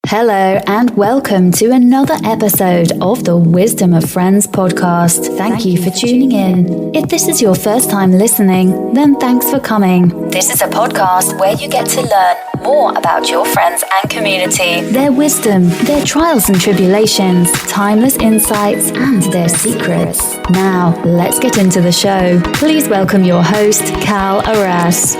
Hello and welcome to another episode of the Wisdom of Friends podcast. Thank you for tuning in. If this is your first time listening, then thanks for coming. This is a podcast where you get to learn more about your friends and community, their wisdom, their trials and tribulations, timeless insights, and their secrets. Now, let's get into the show. Please welcome your host, Cal Arras.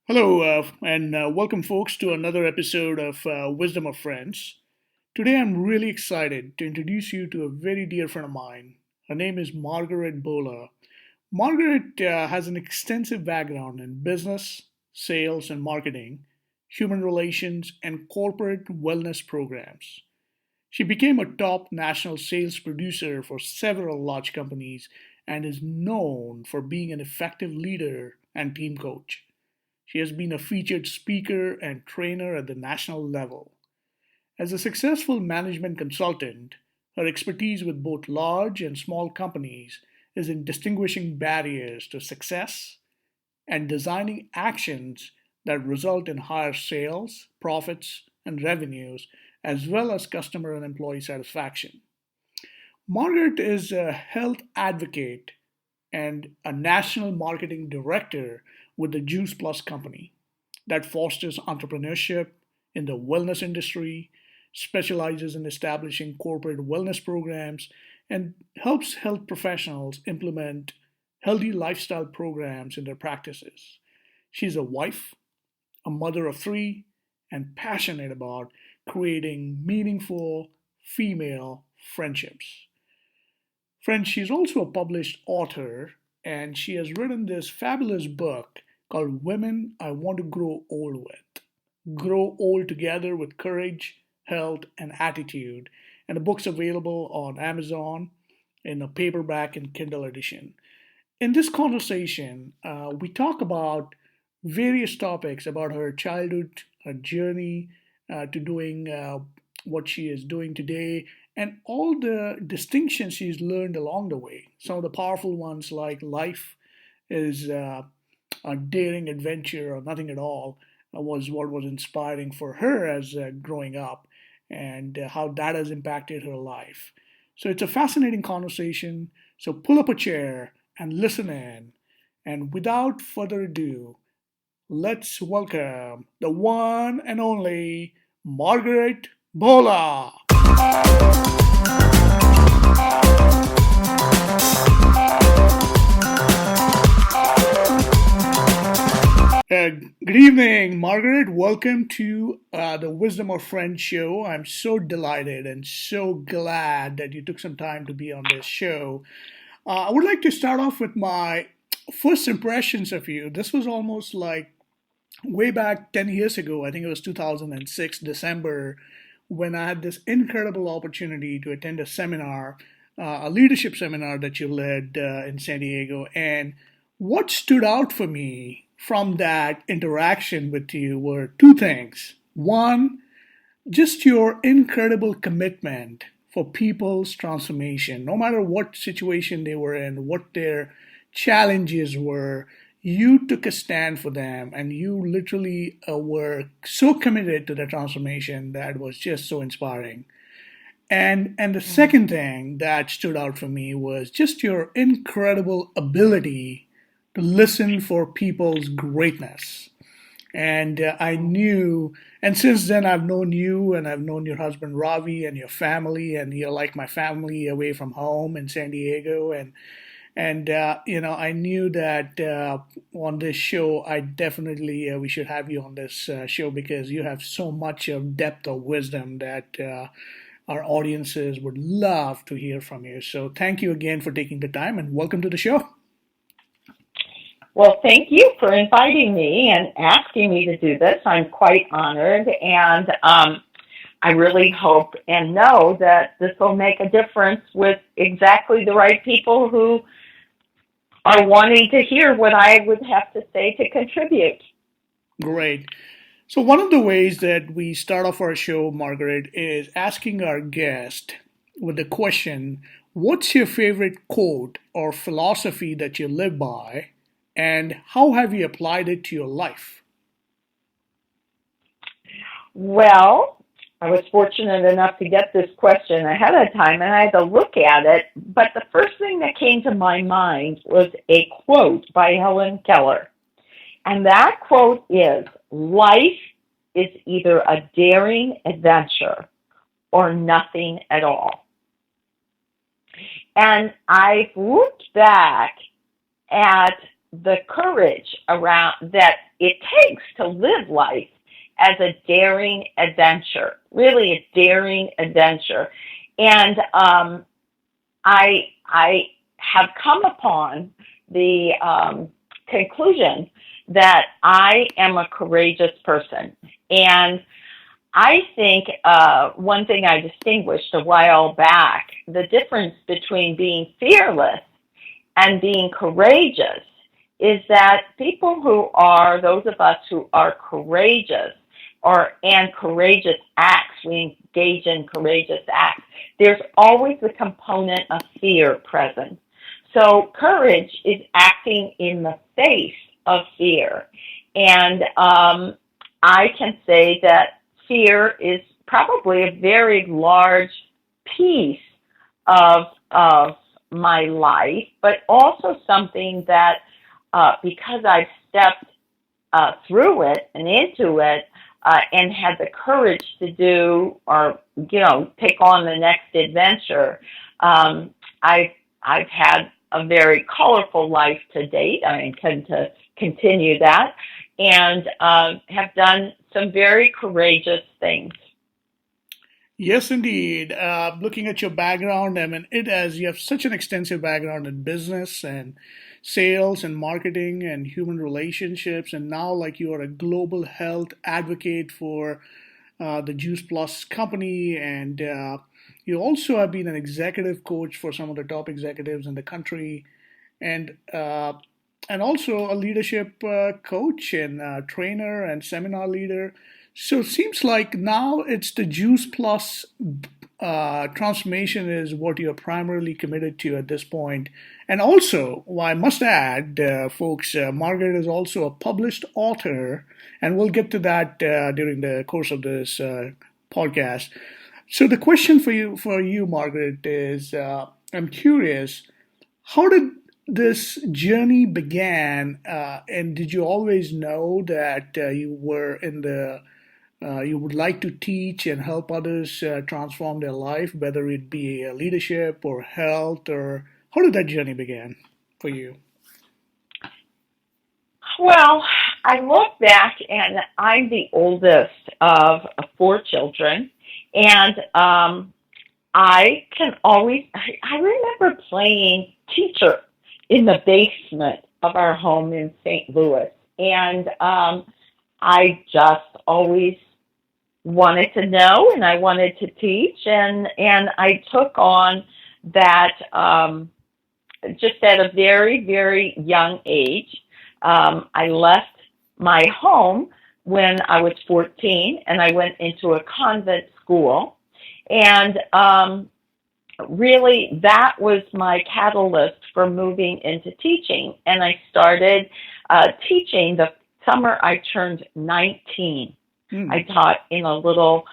Hello, and welcome, folks, to another episode of Wisdom of Friends. Today, I'm really excited to introduce you to a very dear friend of mine. Her name is Margaret Bhola. Margaret has an extensive background in business, sales, and marketing, human relations, and corporate wellness programs. She became a top national sales producer for several large companies and is known for being an effective leader and team coach. She has been a featured speaker and trainer at the national level. As a successful management consultant, her expertise with both large and small companies is in distinguishing barriers to success and designing actions that result in higher sales, profits, and revenues, as well as customer and employee satisfaction. Margaret is a health advocate and a national marketing director with the Juice Plus company that fosters entrepreneurship in the wellness industry, specializes in establishing corporate wellness programs, and helps health professionals implement healthy lifestyle programs in their practices. She's a wife, a mother of three, and passionate about creating meaningful female friendships. Friends, she's also a published author and she has written this fabulous book called Women I Want to Grow Old With. Grow Old Together with Courage, Health, and Attitude. And the book's available on Amazon in a paperback and Kindle edition. In this conversation, we talk about various topics about her childhood, her journey to doing what she is doing today, and all the distinctions she's learned along the way. Some of the powerful ones, like life is a daring adventure or nothing at all, was what was inspiring for her as growing up, and how that has impacted her life. So it's a fascinating conversation. So pull up a chair and listen in. And without further ado, let's welcome the one and only Margaret Bhola. Good evening, Margaret. Welcome to the Wisdom of Friends show. I'm so delighted and so glad that you took some time to be on this show. I would like to start off with my first impressions of you. This was almost like way back 10 years ago. I think it was 2006, December, when I had this incredible opportunity to attend a seminar, a leadership seminar that you led in San Diego. And what stood out for me from that interaction with you were two things. One, just your incredible commitment for people's transformation, no matter what situation they were in, what their challenges were, you took a stand for them and you literally were so committed to the transformation that was just so inspiring. And the second thing that stood out for me was just your incredible ability to listen for people's greatness. And I knew, and since then I've known you and I've known your husband Ravi and your family, and you're like my family away from home in San Diego. And I knew that on this show, I definitely we should have you on this show because you have so much of depth of wisdom that our audiences would love to hear from you. So thank you again for taking the time and welcome to the show. Well, thank you for inviting me and asking me to do this. I'm quite honored. And I really hope and know that this will make a difference with exactly the right people who are wanting to hear what I would have to say to contribute. Great. So, one of the ways that we start off our show, Margaret, is asking our guest with the question, what's your favorite quote or philosophy that you live by, and how have you applied it to your life? Well, I was fortunate enough to get this question ahead of time and I had to look at it, but the first thing that came to my mind was a quote by Helen Keller. And that quote is, life is either a daring adventure or nothing at all. And I've looked back at the courage around that it takes to live life as a daring adventure, really a daring adventure. And I have come upon the conclusion that I am a courageous person. And I think one thing I distinguished a while back, the difference between being fearless and being courageous is that people who are, those of us who are courageous and courageous acts, we engage in courageous acts, there's always the component of fear present. So courage is acting in the face of fear. And I can say that fear is probably a very large piece of my life, but also something that because I've stepped through it and into it and had the courage to do or take on the next adventure, I've had a very colorful life to date. I intend to continue that and have done some very courageous things. Yes, indeed. Looking at your background, I mean, you have such an extensive background in business and sales and marketing and human relationships, and now like you are a global health advocate for the Juice Plus company, and you also have been an executive coach for some of the top executives in the country, and uh, and also a leadership coach and trainer and seminar leader. So it seems like now it's the Juice Plus transformation is what you're primarily committed to at this point. And also, well, I must add, folks, Margaret is also a published author, and we'll get to that during the course of this podcast. So the question for you, Margaret, is I'm curious, how did this journey began, and did you always know that you would like to teach and help others transform their life, whether it be leadership or health, or how did that journey begin for you? Well, I look back and I'm the oldest of four children. And I remember playing teacher in the basement of our home in St. Louis. And I just always wanted to know and I wanted to teach. And I took on that just at a very, very young age. I left my home when I was 14 and I went into a convent school. And really, that was my catalyst for moving into teaching. And I started teaching the summer I turned 19. Hmm. I taught in a little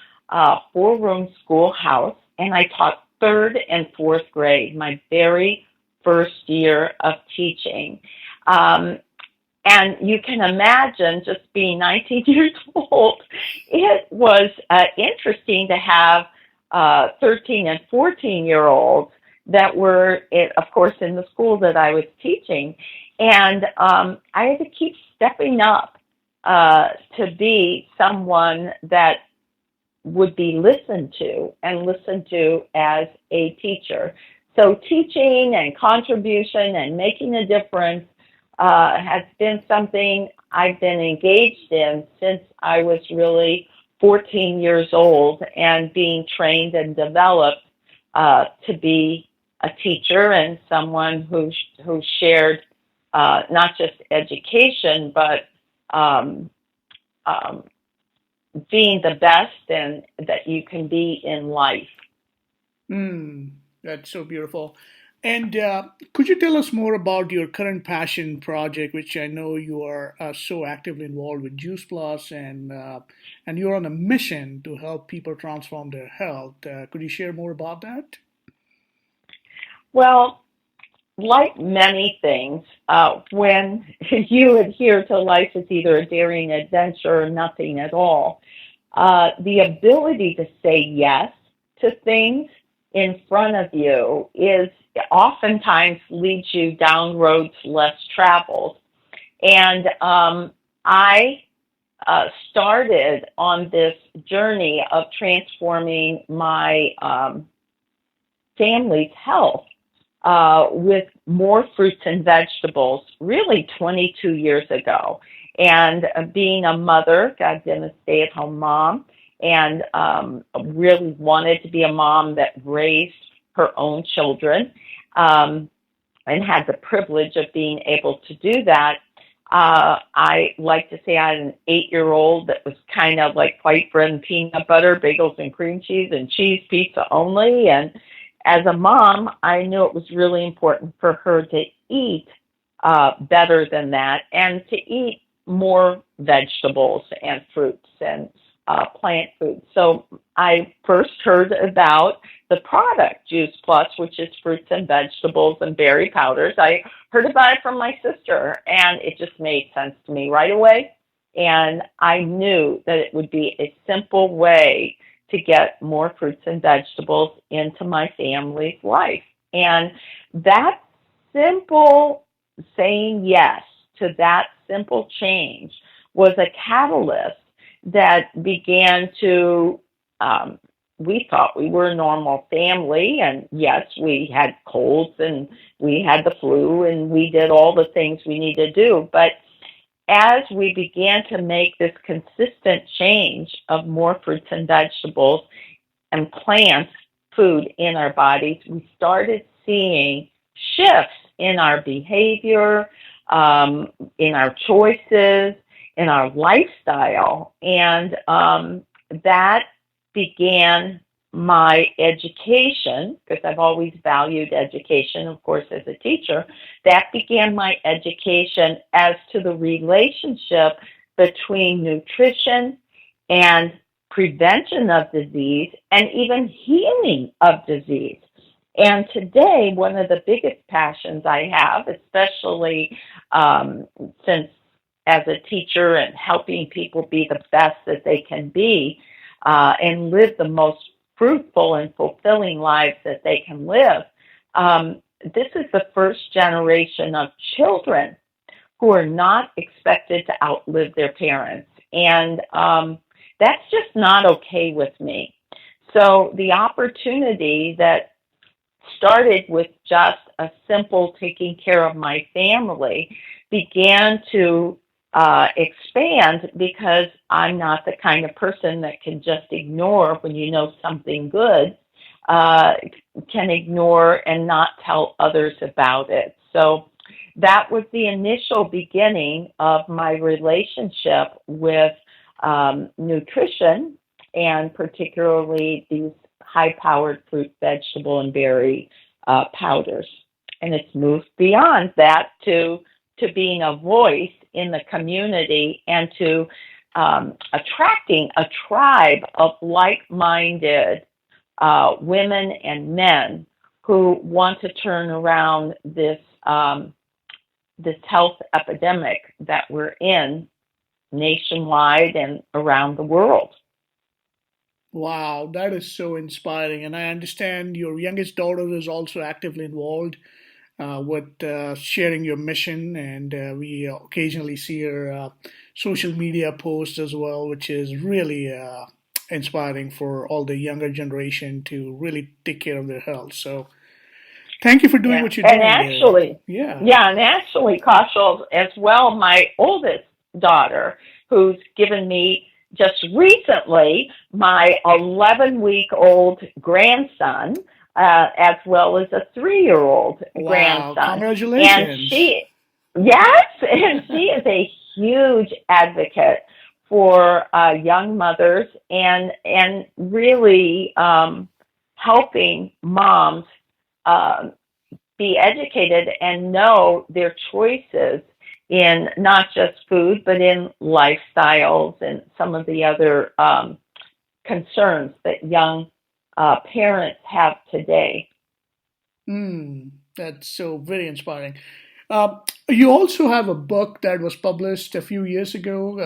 four-room schoolhouse, and I taught third and fourth grade, my very first year of teaching. And you can imagine just being 19 years old, it was interesting to have 13 and 14-year-olds that were, of course, in the school that I was teaching. And I had to keep stepping up to be someone that would be listened to and listened to as a teacher. So teaching and contribution and making a difference has been something I've been engaged in since I was really 14 years old and being trained and developed to be a teacher and someone who shared not just education, but um, um, being the best and that you can be in life. Mm, that's so beautiful. And could you tell us more about your current passion project, which I know you are so actively involved with Juice Plus, and you're on a mission to help people transform their health. Could you share more about that? Well, like many things, when you adhere to life as either a daring adventure or nothing at all, the ability to say yes to things in front of you is oftentimes leads you down roads less traveled. And I started on this journey of transforming my family's health with more fruits and vegetables really 22 years ago. And being a mother, I've been a stay-at-home mom and really wanted to be a mom that raised her own children and had the privilege of being able to do that. I like to say I had an 8-year-old that was kind of like white bread and peanut butter, bagels and cream cheese, and cheese pizza only. And as a mom, I knew it was really important for her to eat better than that and to eat more vegetables and fruits and plant foods. So I first heard about the product Juice Plus, which is fruits and vegetables and berry powders. I heard about it from my sister, and it just made sense to me right away. And I knew that it would be a simple way to get more fruits and vegetables into my family's life. And that simple saying yes to that simple change was a catalyst that began to, we thought we were a normal family. And yes, we had colds and we had the flu and we did all the things we need to do. But as we began to make this consistent change of more fruits and vegetables and plants food in our bodies, we started seeing shifts in our behavior, in our choices, in our lifestyle. And that began my education, because I've always valued education, of course, as a teacher. That began my education as to the relationship between nutrition and prevention of disease and even healing of disease. And today, one of the biggest passions I have, especially since as a teacher and helping people be the best that they can be and live the most fruitful and fulfilling lives that they can live. This is the first generation of children who are not expected to outlive their parents. And that's just not okay with me. So the opportunity that started with just a simple taking care of my family began to expand, because I'm not the kind of person that can just ignore when you know something good, can ignore and not tell others about it. So that was the initial beginning of my relationship with nutrition, and particularly these high-powered fruit, vegetable, and berry powders. And it's moved beyond that to being a voice in the community and to attracting a tribe of like-minded women and men who want to turn around this this health epidemic that we're in nationwide and around the world. Wow, that is so inspiring. And I understand your youngest daughter is also actively involved with sharing your mission, and we occasionally see her social media posts as well, which is really inspiring for all the younger generation to really take care of their health. So, thank you for doing Yeah, what you're and doing there. actually, Yeah. yeah, and actually, Kaushal, as well, my oldest daughter, who's given me just recently, my 11-week-old grandson, as well as a 3-year-old Wow, grandson. congratulations. Yes, and she is a huge advocate for young mothers and really helping moms be educated and know their choices in not just food, but in lifestyles and some of the other concerns that young parents have today. That's so very inspiring. You also have a book that was published a few years ago,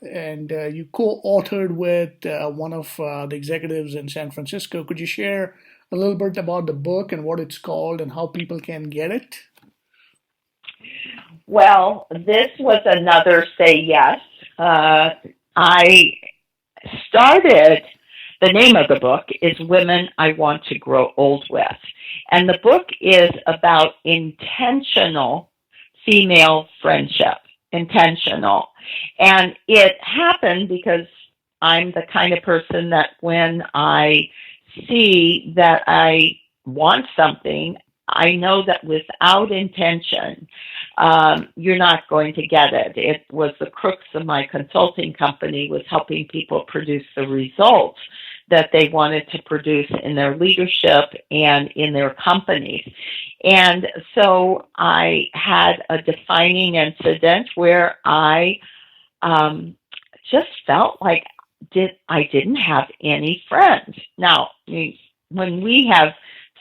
and you co-authored with one of the executives in San Francisco. Could you share a little bit about the book and what it's called and how people can get it? Well, this was another say yes. I started, the name of the book is Women I Want to Grow Old With. And the book is about intentional female friendship. Intentional. And it happened because I'm the kind of person that when I see that I want something, I know that without intention, you're not going to get it. It was the crux of my consulting company, was helping people produce the results that they wanted to produce in their leadership and in their companies. And so I had a defining incident where I just felt like I didn't have any friends. Now, when we have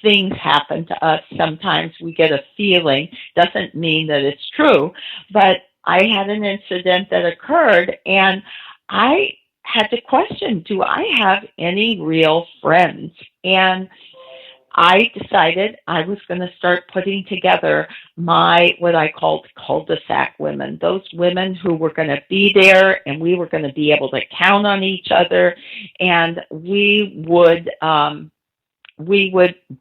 things happen to us, sometimes we get a feeling, doesn't mean that it's true, but I had an incident that occurred and I had to question, do I have any real friends? And I decided I was going to start putting together what I called cul-de-sac women, those women who were going to be there and we were going to be able to count on each other, and we would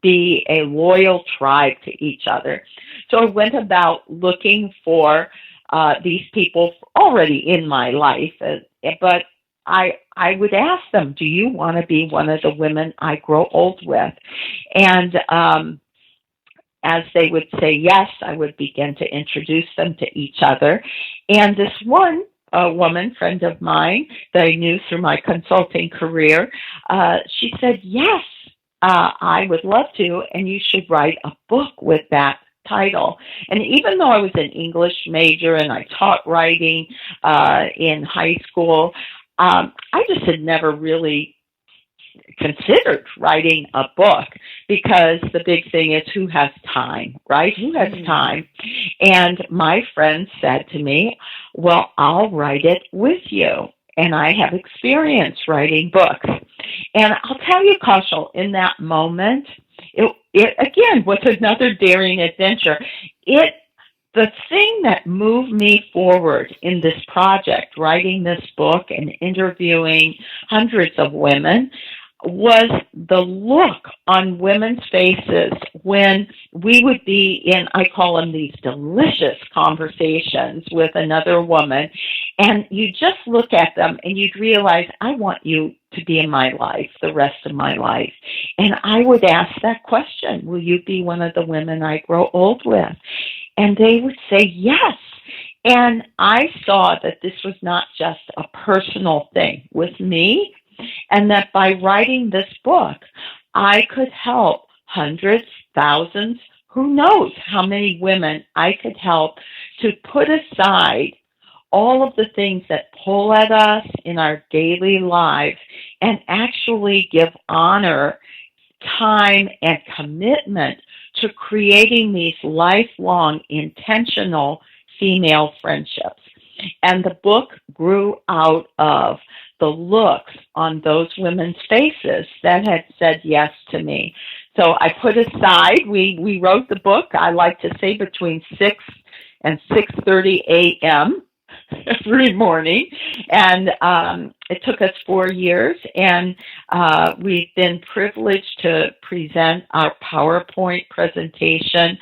be a loyal tribe to each other. So I went about looking for these people already in my life, but I would ask them, do you want to be one of the women I grow old with? And as they would say yes, I would begin to introduce them to each other. And this one woman, friend of mine, that I knew through my consulting career, she said, yes, I would love to, and you should write a book with that title. And even though I was an English major and I taught writing in high school, I just had never really considered writing a book, because the big thing is, who has time, right? Who has time? And my friend said to me, well, I'll write it with you. And I have experience writing books. And I'll tell you, Kaushal, in that moment, it again was another daring adventure. The thing that moved me forward in this project, writing this book and interviewing hundreds of women, was the look on women's faces when we would be in, I call them these delicious conversations with another woman, and you just look at them and you'd realize, I want you to be in my life the rest of my life. And I would ask that question, will you be one of the women I grow old with? And they would say yes. And I saw that this was not just a personal thing with me, and that by writing this book, I could help hundreds, thousands, who knows how many women I could help to put aside all of the things that pull at us in our daily lives and actually give honor, time, and commitment to creating these lifelong, intentional female friendships. And the book grew out of the looks on those women's faces that had said yes to me. So I put aside, we wrote the book, I like to say, between 6 and 6:30 a.m. every morning. And it took us 4 years, and we've been privileged to present our PowerPoint presentation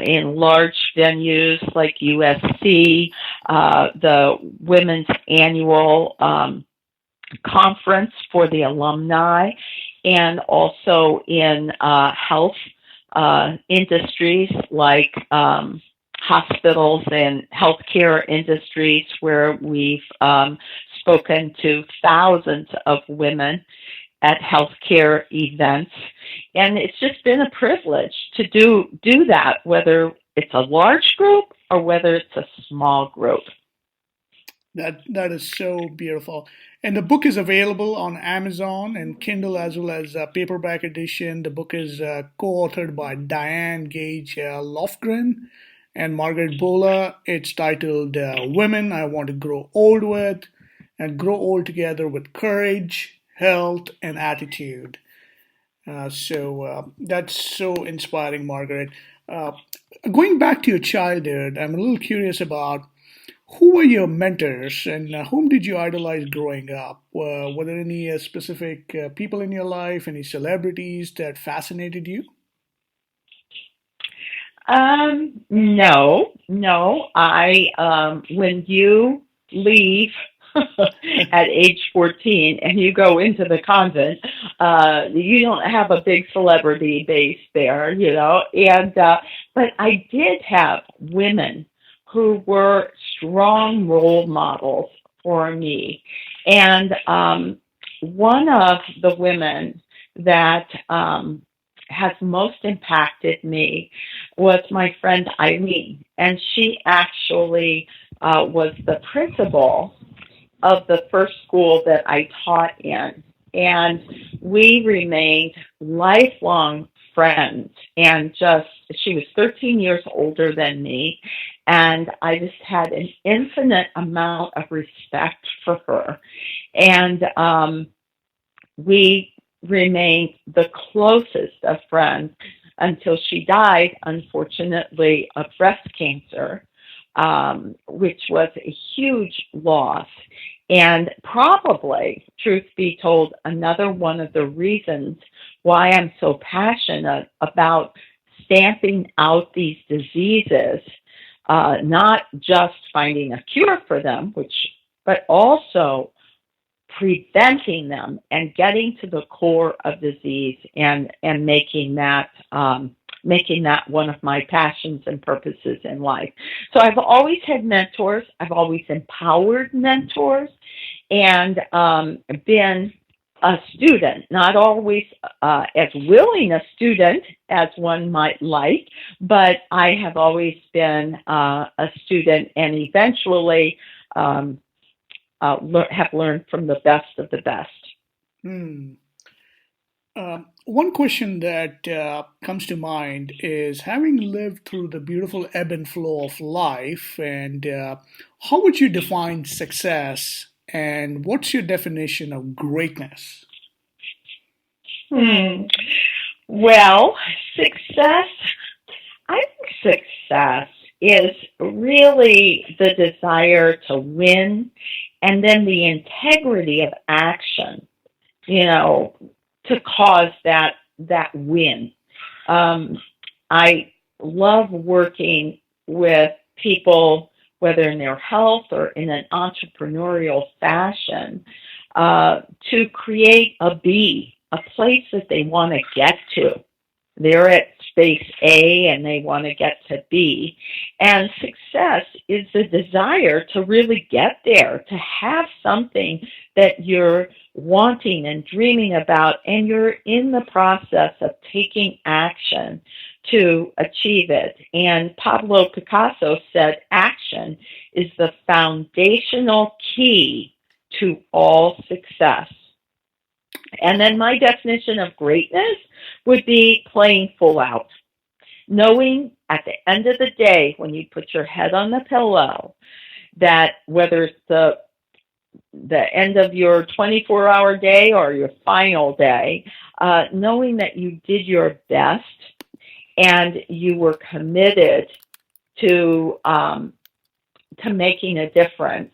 in large venues like USC, the Women's Annual conference for the alumni, and also in health industries like hospitals and healthcare industries, where we've spoken to thousands of women at healthcare events. And it's just been a privilege to do that, whether it's a large group or whether it's a small group. That is so beautiful. And the book is available on Amazon and Kindle as well as paperback edition. The book is co-authored by Diane Gage Lofgren and Margaret Bhola. It's titled Women I Want to Grow Old With and Grow Old Together with Courage, Health, and Attitude. So that's so inspiring, Margaret. Uh, Going back to your childhood, I'm a little curious about who were your mentors and whom did you idolize growing up? Were there any specific people in your life, any celebrities that fascinated you? No, no. When you leave at age 14 and you go into the convent, you don't have a big celebrity base there, but I did have women who were strong role models for me. And one of the women that has most impacted me was my friend Eileen. And she actually was the principal of the first school that I taught in. And we remained lifelong friends. And she was 13 years older than me. And I just had an infinite amount of respect for her. And we remained the closest of friends until she died, unfortunately, of breast cancer, which was a huge loss. And probably, truth be told, another one of the reasons why I'm so passionate about stamping out these diseases, not just finding a cure for them, but also preventing them and getting to the core of disease and making that one of my passions and purposes in life. So I've always had mentors. I've always empowered mentors and been a student, not always as willing a student as one might like, but I have always been a student and eventually have learned from the best of the best. Hmm. One question that comes to mind is having lived through the beautiful ebb and flow of life, and how would you define success, and what's your definition of greatness? Hmm. Well, success, I think success is really the desire to win and then the integrity of action, to cause that win. I love working with people, whether in their health or in an entrepreneurial fashion, to create a place that they want to get to. They're at space A and they want to get to B. And success is the desire to really get there, to have something that you're wanting and dreaming about, and you're in the process of taking action to achieve it. And Pablo Picasso said, action is the foundational key to all success. And then my definition of greatness would be playing full out. Knowing at the end of the day, when you put your head on the pillow, that whether it's the end of your 24-hour day or your final day, knowing that you did your best and you were committed to making a difference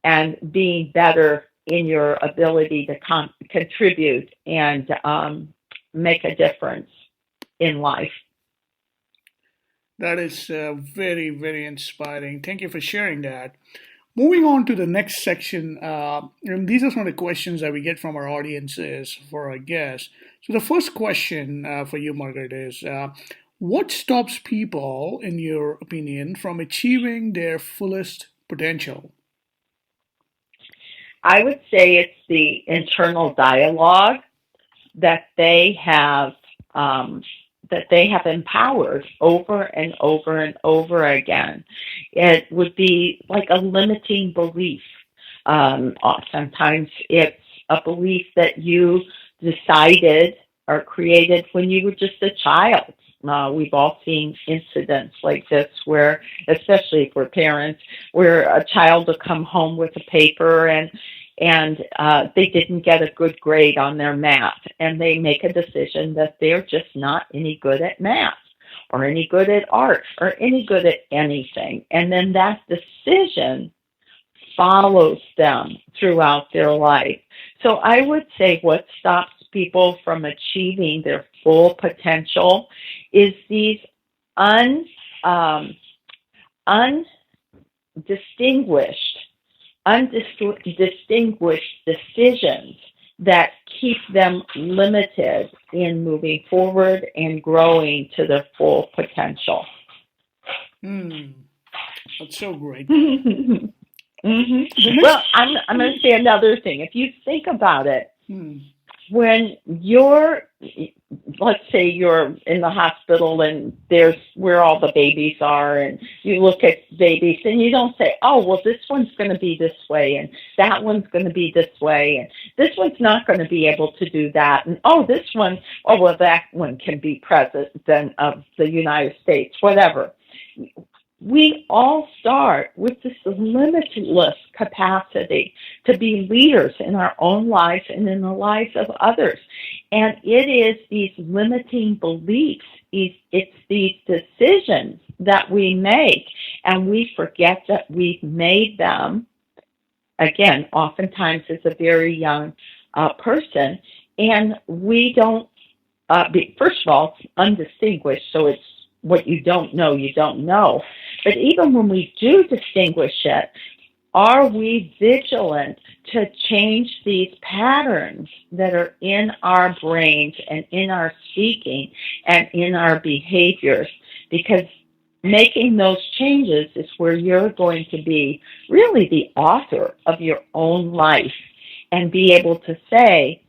and being better in your ability to contribute and make a difference in life. That is very, very inspiring. Thank you for sharing that. Moving on to the next section, and these are some of the questions that we get from our audiences for our guests. So the first question for you, Margaret, is what stops people, in your opinion, from achieving their fullest potential? I would say it's the internal dialogue that they have um, that they have empowered over and over and over again. It would be like a limiting belief. Sometimes it's a belief that you decided or created when you were just a child. We've all seen incidents like this where, especially for parents, where a child will come home with a paper and they didn't get a good grade on their math, and they make a decision that they're just not any good at math or any good at art or any good at anything. And then that decision follows them throughout their life. So I would say what stops people from achieving their full potential is these un, um, undistinguished undistinguished decisions that keep them limited in moving forward and growing to their full potential. Hmm, that's so great. hmm The Well, next, I'm going to say another thing. If you think about it, hmm, when let's say you're in the hospital and there's where all the babies are, and you look at babies and you don't say, oh, well, this one's going to be this way and that one's going to be this way and this one's not going to be able to do that. And oh, this one, oh, well, that one can be president of the United States, whatever. We all start with this limitless capacity to be leaders in our own lives and in the lives of others. And it is these limiting beliefs, it's these decisions that we make, and we forget that we've made them, again, oftentimes as a very young person, and we don't, first of all, it's undistinguished, so it's what you don't know, you don't know. But even when we do distinguish it, are we vigilant to change these patterns that are in our brains and in our speaking and in our behaviors? Because making those changes is where you're going to be really the author of your own life and be able to say,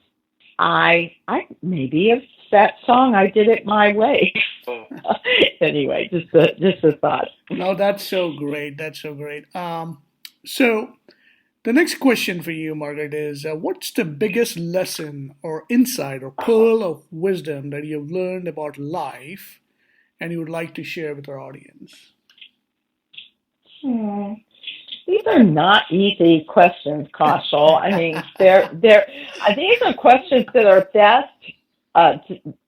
I maybe it's that song, I did it my way. Anyway, just a thought. no, that's so great. That's so great. So the next question for you, Margaret, is what's the biggest lesson or insight or pearl of wisdom that you've learned about life and you would like to share with our audience? Hmm. These are not easy questions, Kaushal. I mean, these are questions that are best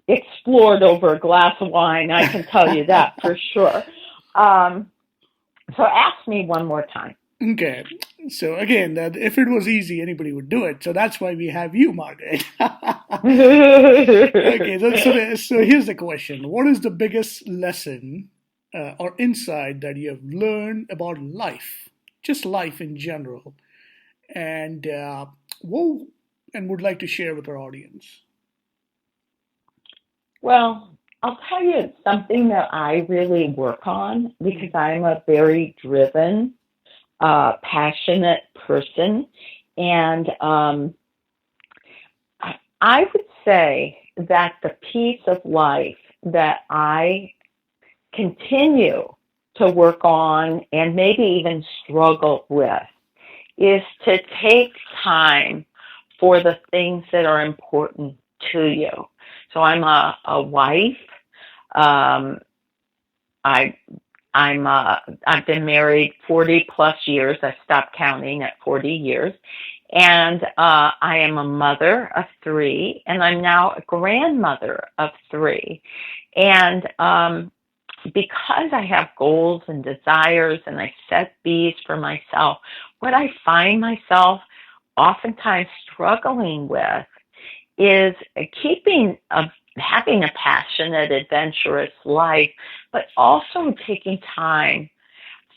explored over a glass of wine. I can tell you that for sure. Um, so ask me one more time. Okay. So again, that if it was easy, anybody would do it. So that's why we have you, Margaret. Okay. So here's the question: what is the biggest lesson or insight that you have learned about life, just life in general, and what and would like to share with our audience? Well, I'll tell you it's something that I really work on because I'm a very driven, passionate person. And I would say that the piece of life that I continue to work on and maybe even struggle with is to take time for the things that are important to you. So I'm a wife. Um, I I've been married 40 plus years. I stopped counting at 40 years. And I am a mother of three, and I'm now a grandmother of three. And because I have goals and desires and I set these for myself, what I find myself oftentimes struggling with is having a passionate, adventurous life, but also taking time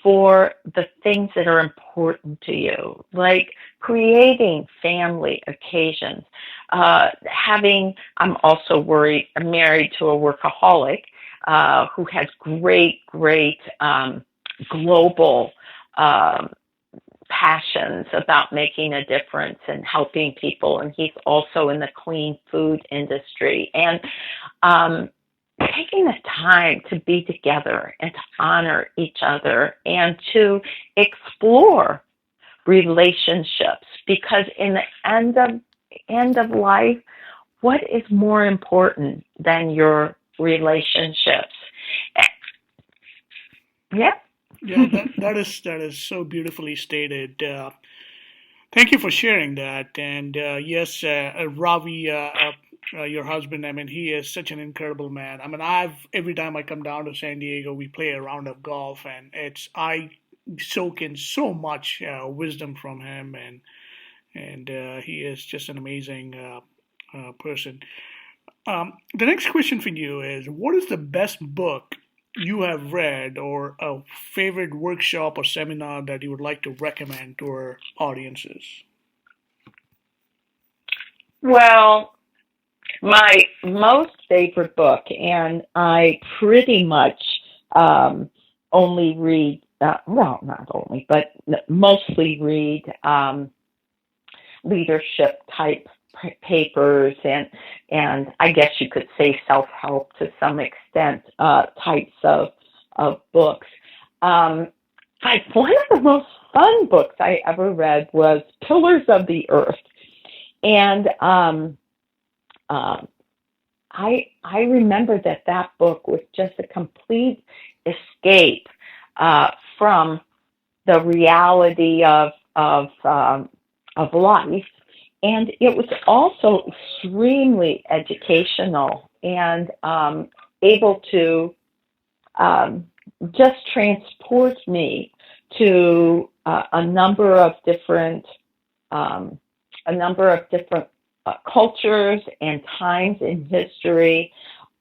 for the things that are important to you, like creating family occasions. I'm also married to a workaholic who has great global passions about making a difference and helping people. And he's also in the clean food industry. And taking the time to be together and to honor each other and to explore relationships, because in the end of life, what is more important than your relationships? Yeah. Yeah, that is so beautifully stated. Thank you for sharing that. And yes, Ravi, your husband, I mean, he is such an incredible man. I mean, every time I come down to San Diego, we play a round of golf, and I soak in so much wisdom from him, and he is just an amazing person. The next question for you is: what is the best book you have read, or a favorite workshop or seminar that you would like to recommend to our audiences? Well, my most favorite book, and I pretty much only read, well, not only, but mostly read leadership type papers and I guess you could say self-help to some extent types of books. One of the most fun books I ever read was Pillars of the Earth. And I remember that book was just a complete escape from the reality of life, and it was also extremely educational and able to just transport me to a number of different cultures and times in history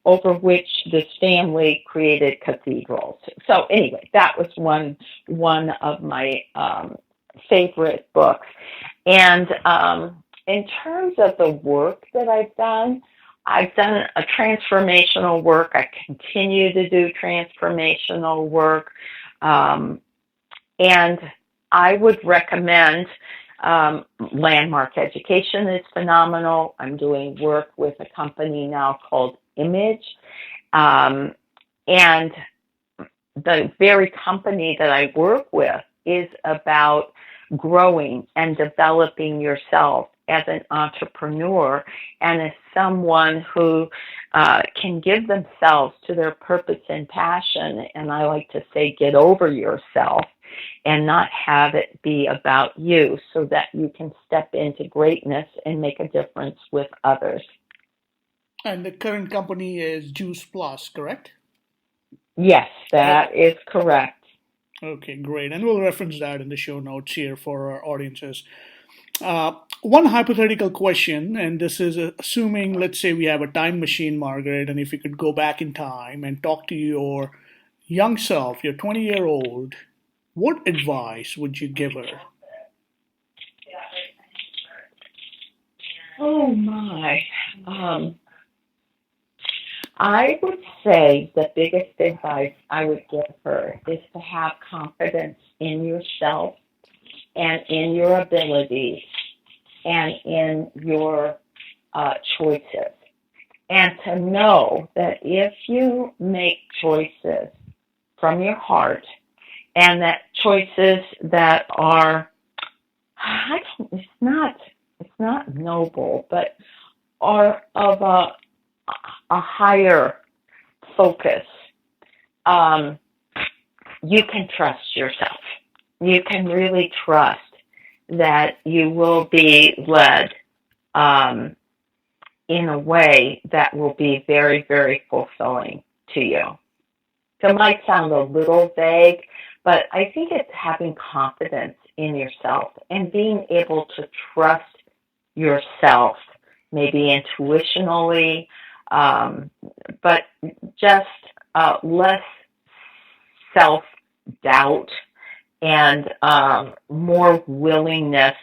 over which this family created cathedrals. So anyway, that was one of my favorite books. And in terms of the work that I've done a transformational work. I continue to do transformational work. And I would recommend Landmark Education is phenomenal. I'm doing work with a company now called Image. And the very company that I work with is about growing and developing yourself as an entrepreneur and as someone who can give themselves to their purpose and passion. And I like to say, get over yourself and not have it be about you, so that you can step into greatness and make a difference with others. And the current company is Juice Plus, correct? Yes, that is correct. Okay, great. And we'll reference that in the show notes here for our audiences. One hypothetical question, and this is assuming, let's say we have a time machine, Margaret, and if you could go back in time and talk to your young self, your 20-year-old, what advice would you give her? Oh my. I would say the biggest advice I would give her is to have confidence in yourself and in your abilities and in your choices. And to know that if you make choices from your heart, and that choices that are, it's not noble, but are of a higher focus, you can trust yourself. You can really trust that you will be led in a way that will be very, very fulfilling to you. So it might sound a little vague, but I think it's having confidence in yourself and being able to trust yourself, maybe intuitionally, but just less self-doubt and more willingness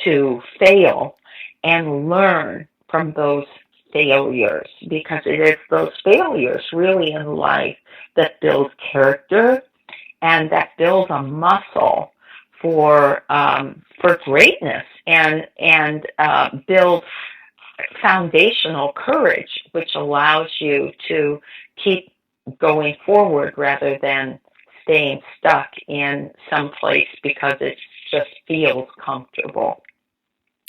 to fail and learn from those failures, because it is those failures really in life that build character and that builds a muscle for greatness, and builds foundational courage, which allows you to keep going forward rather than staying stuck in some place because it just feels comfortable.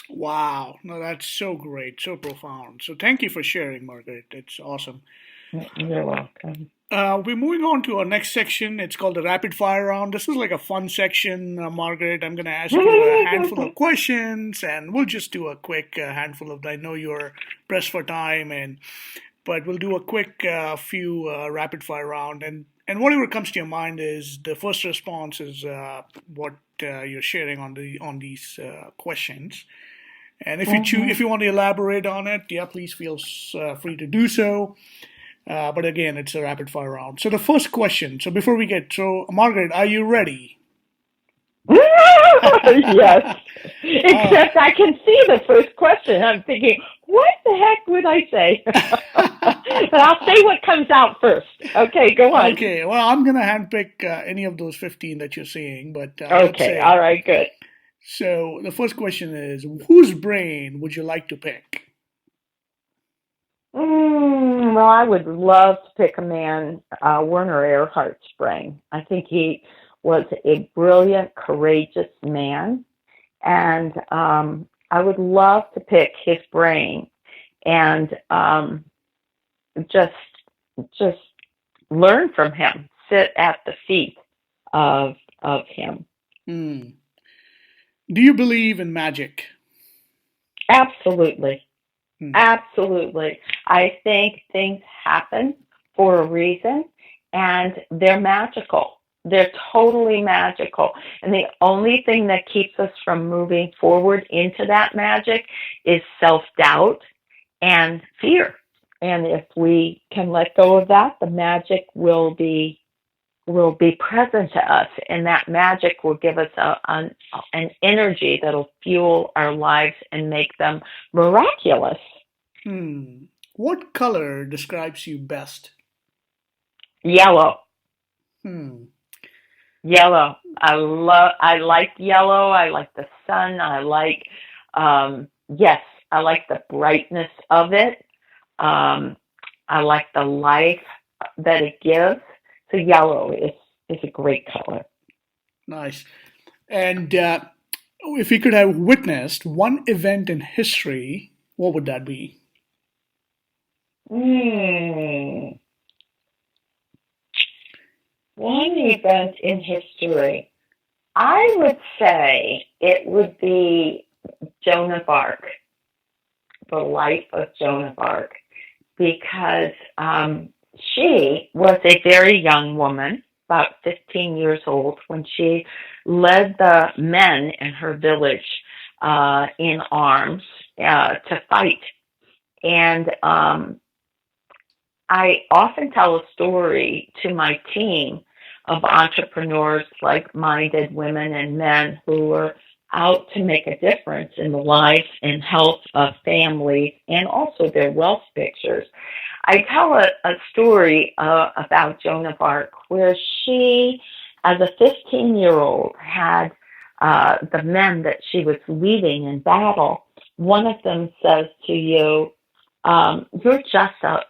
Wow. No, that's so great, so profound. So thank you for sharing, Margaret. It's awesome. You're welcome. We're moving on to our next section. It's called the rapid fire round. This is like a fun section, Margaret. I'm going to ask you a handful of questions, and we'll just do a quick handful of. I know you're pressed for time, but we'll do a quick few rapid fire round, and whatever comes to your mind is the first response is what you're sharing on these questions. And if you want to elaborate on it, yeah, please feel free to do so. But again, it's a rapid fire round. So the first question. So Margaret, are you ready? Yes. Except I can see the first question. I'm thinking, what the heck would I say? But I'll say what comes out first. Okay, go on. Okay. Well, I'm gonna handpick any of those 15 that you're seeing, but okay. All right. Good. So the first question is, whose brain would you like to pick? Well, I would love to pick a man, Werner Erhardt's brain. I think he was a brilliant, courageous man, and I would love to pick his brain and just learn from him, sit at the feet of him. Do you believe in magic? Absolutely. Absolutely. I think things happen for a reason, and they're magical. They're totally magical. And the only thing that keeps us from moving forward into that magic is self-doubt and fear. And if we can let go of that, the magic will be present to us, and that magic will give us an energy that'll fuel our lives and make them miraculous. What color describes you best? Yellow. Yellow. I like yellow. I like the sun. I like the brightness of it. I like the life that it gives. So yellow is a great color. Nice. And if you could have witnessed one event in history, what would that be? One event in history. I would say it would be Joan of Arc, the life of Joan of Arc, because she was a very young woman, about 15 years old, when she led the men in her village in arms to fight. And I often tell a story to my team of entrepreneurs, like-minded women and men who are out to make a difference in the life and health of families and also their wealth pictures. I tell a story about Joan of Arc where she, as a 15-year-old, had the men that she was leading in battle. One of them says to you, you're just a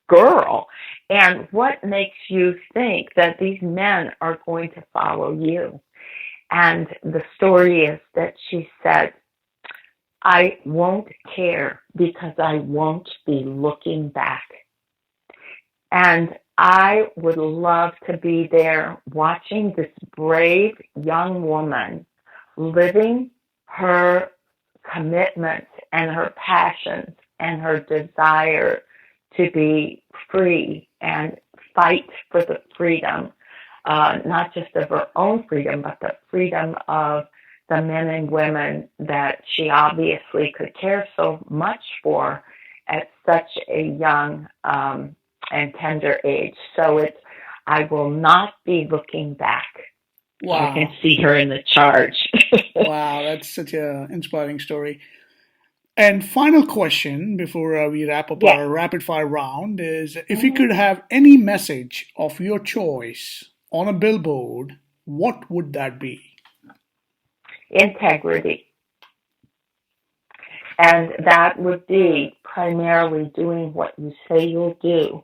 girl, and what makes you think that these men are going to follow you? And the story is that she said, I won't care because I won't be looking back. And I would love to be there watching this brave young woman living her commitments and her passions and her desire to be free and fight for the freedom, not just of her own freedom, but the freedom of the men and women that she obviously could care so much for at such a young and tender age. So I will not be looking back. I can Wow. see her in the charge. Wow, that's such an inspiring story. And final question before we wrap up Yes. our rapid fire round is if you Mhm. could have any message of your choice on a billboard, what would that be? Integrity. And that would be primarily doing what you say you'll do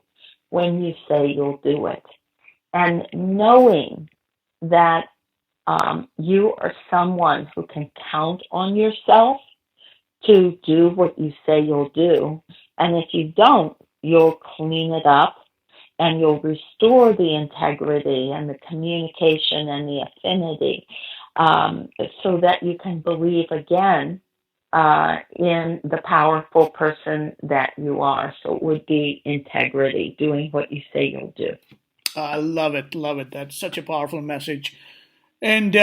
when you say you'll do it. And knowing that you are someone who can count on yourself to do what you say you'll do. And if you don't, you'll clean it up and you'll restore the integrity and the communication and the affinity um, so that you can believe again in the powerful person that you are. So it would be integrity, doing what you say you'll do. I love it, love it. That's such a powerful message. And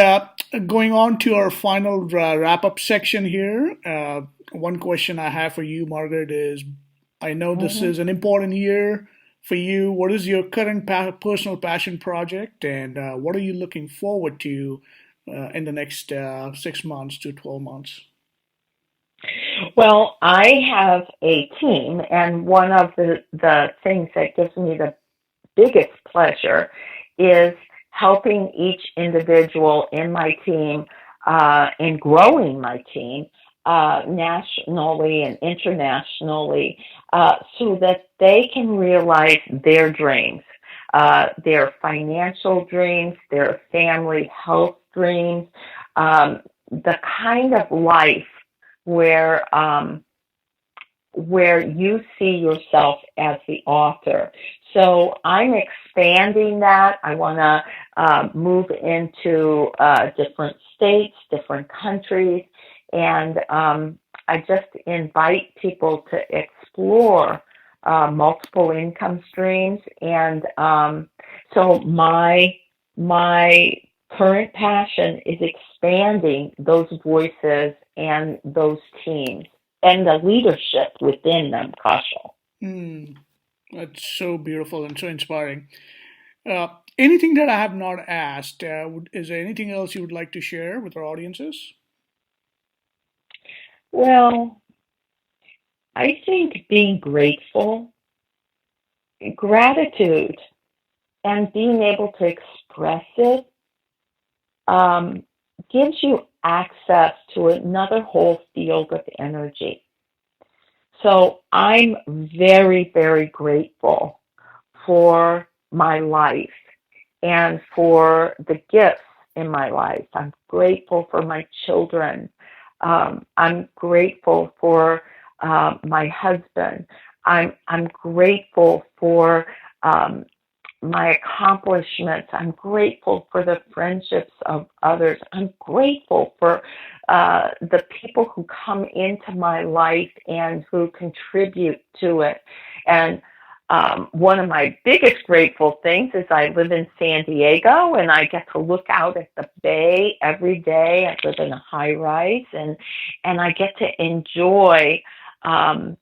going on to our final wrap up section here, one question I have for you, Margaret, is I know this Mm-hmm. is an important year for you. What is your current personal passion project, and what are you looking forward to in the next 6 months to 12 months? Well, I have a team, and one of the things that gives me the biggest pleasure is helping each individual in my team and growing my team nationally and internationally so that they can realize their dreams, their financial dreams, their family health dreams, the kind of life where where you see yourself as the author. So I'm expanding that. I want to move into different states, different countries, and I just invite people to explore multiple income streams. And so my current passion is expanding those voices and those teams and the leadership within them, Kaushal. Hmm, that's so beautiful and so inspiring. Uh, Anything that I have not asked, is there anything else you would like to share with our audiences? Well, I think being grateful, gratitude, and being able to express it um, gives you access to another whole field of energy. So I'm very, very grateful for my life and for the gifts in my life. I'm grateful for my children. I'm grateful for my husband. I'm grateful for um, my accomplishments. I'm grateful for the friendships of others. I'm grateful for the people who come into my life and who contribute to it. And one of my biggest grateful things is I live in San Diego and I get to look out at the bay every day. I live in a high rise and I get to enjoy um,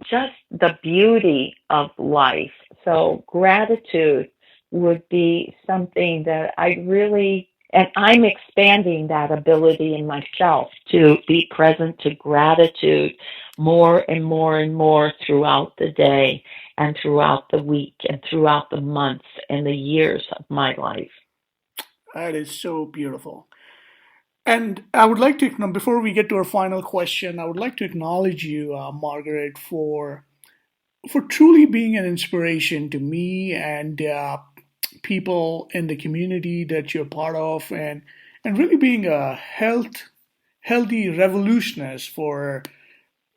just the beauty of life. So gratitude would be something that I really, and I'm expanding that ability in myself to be present to gratitude more and more and more throughout the day and throughout the week and throughout the months and the years of my life. That is so beautiful. And I would like to, before we get to our final question, I would like to acknowledge you, Margaret, for truly being an inspiration to me and people in the community that you're part of, and really being a healthy revolutionist for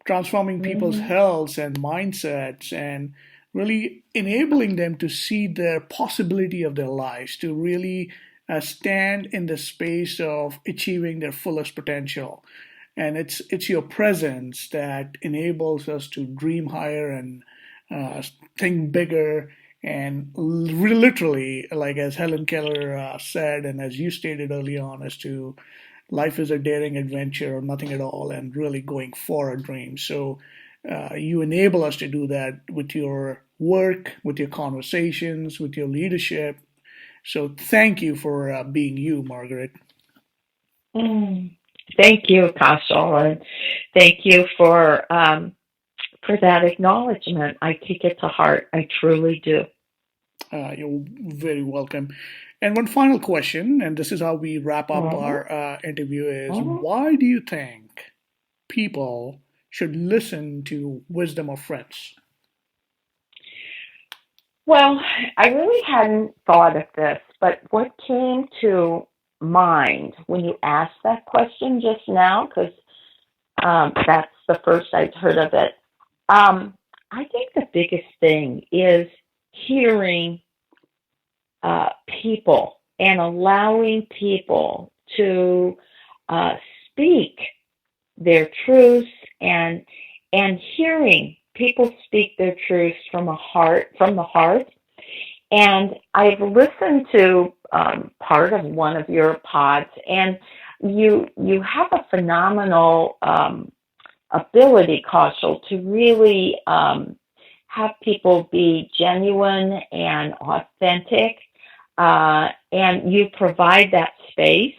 transforming people's Mm-hmm. health and mindsets and really enabling them to see the possibility of their lives, to really stand in the space of achieving their fullest potential. And it's your presence that enables us to dream higher and uh, think bigger. And literally, like as Helen Keller said, and as you stated early on, as to life is a daring adventure or nothing at all, and really going for a dream. So you enable us to do that with your work, with your conversations, with your leadership, So thank you for being you, Margaret. Mm. Thank you, Kaushal, and thank you for that acknowledgement. I take it to heart. I truly do. You're very welcome. And one final question, and this is how we wrap up Mhm, our interview: is mhm. why do you think people should listen to wisdom of friends? Well, I really hadn't thought of this, but what came to mind when you asked that question just now, because that's the first I'd heard of it. Um, I think the biggest thing is hearing people and allowing people to uh, speak their truths and hearing people speak their truths from the heart. And I've listened to part of one of your pods, and you have a phenomenal ability, Kaushal, to really have people be genuine and authentic, and you provide that space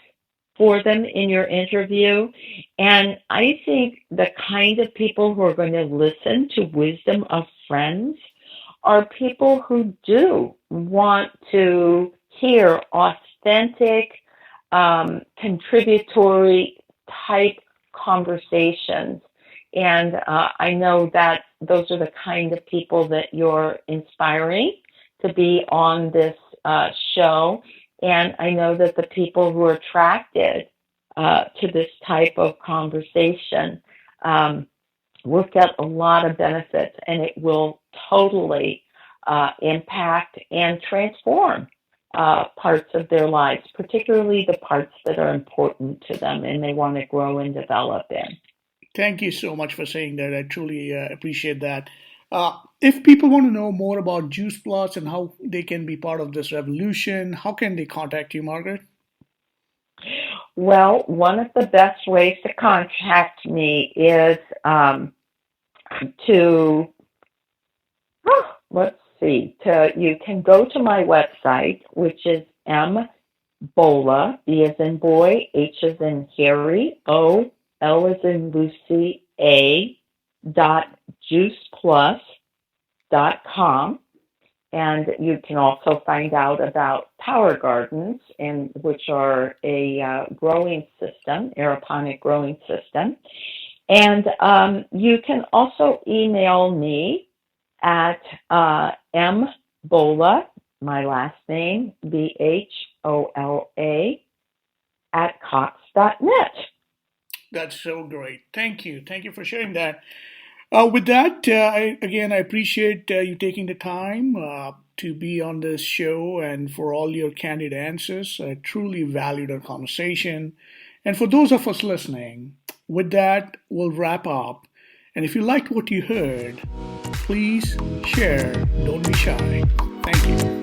for them in your interview. And I think the kind of people who are going to listen to Wisdom of Friends are people who do want to hear authentic, contributory type conversations. And I know that those are the kind of people that you're inspiring to be on this show. And I know that the people who are attracted to this type of conversation um, will get a lot of benefits, and it will totally impact and transform parts of their lives, particularly the parts that are important to them and they want to grow and develop in. Thank you so much for saying that. I truly appreciate that. If people want to know more about Juice Plus and how they can be part of this revolution, how can they contact you, Margaret? Well, one of the best ways to contact me is to let's see. You can go to my website, which is Bhola, B as in boy, H as in Harry, O, L as in Lucy, A, dot juiceplus.com. And you can also find out about Power Gardens, which are a growing system, aeroponic growing system. And you can also email me at mbhola, my last name, Bhola, at cox.net. That's so great. Thank you. Thank you for sharing that. With that, I appreciate you taking the time to be on this show and for all your candid answers. I truly valued our conversation. And for those of us listening, with that, we'll wrap up. And if you liked what you heard, please share. Don't be shy. Thank you.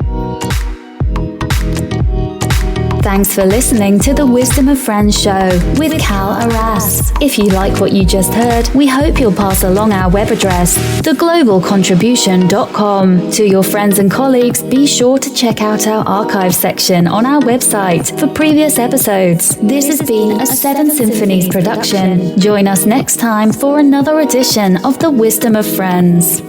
Thanks for listening to the Wisdom of Friends show with Cal Arras. If you like what you just heard, we hope you'll pass along our web address, theglobalcontribution.com. To your friends and colleagues, be sure to check out our archive section on our website for previous episodes. This has been a Seven Symphonies production. Join us next time for another edition of the Wisdom of Friends.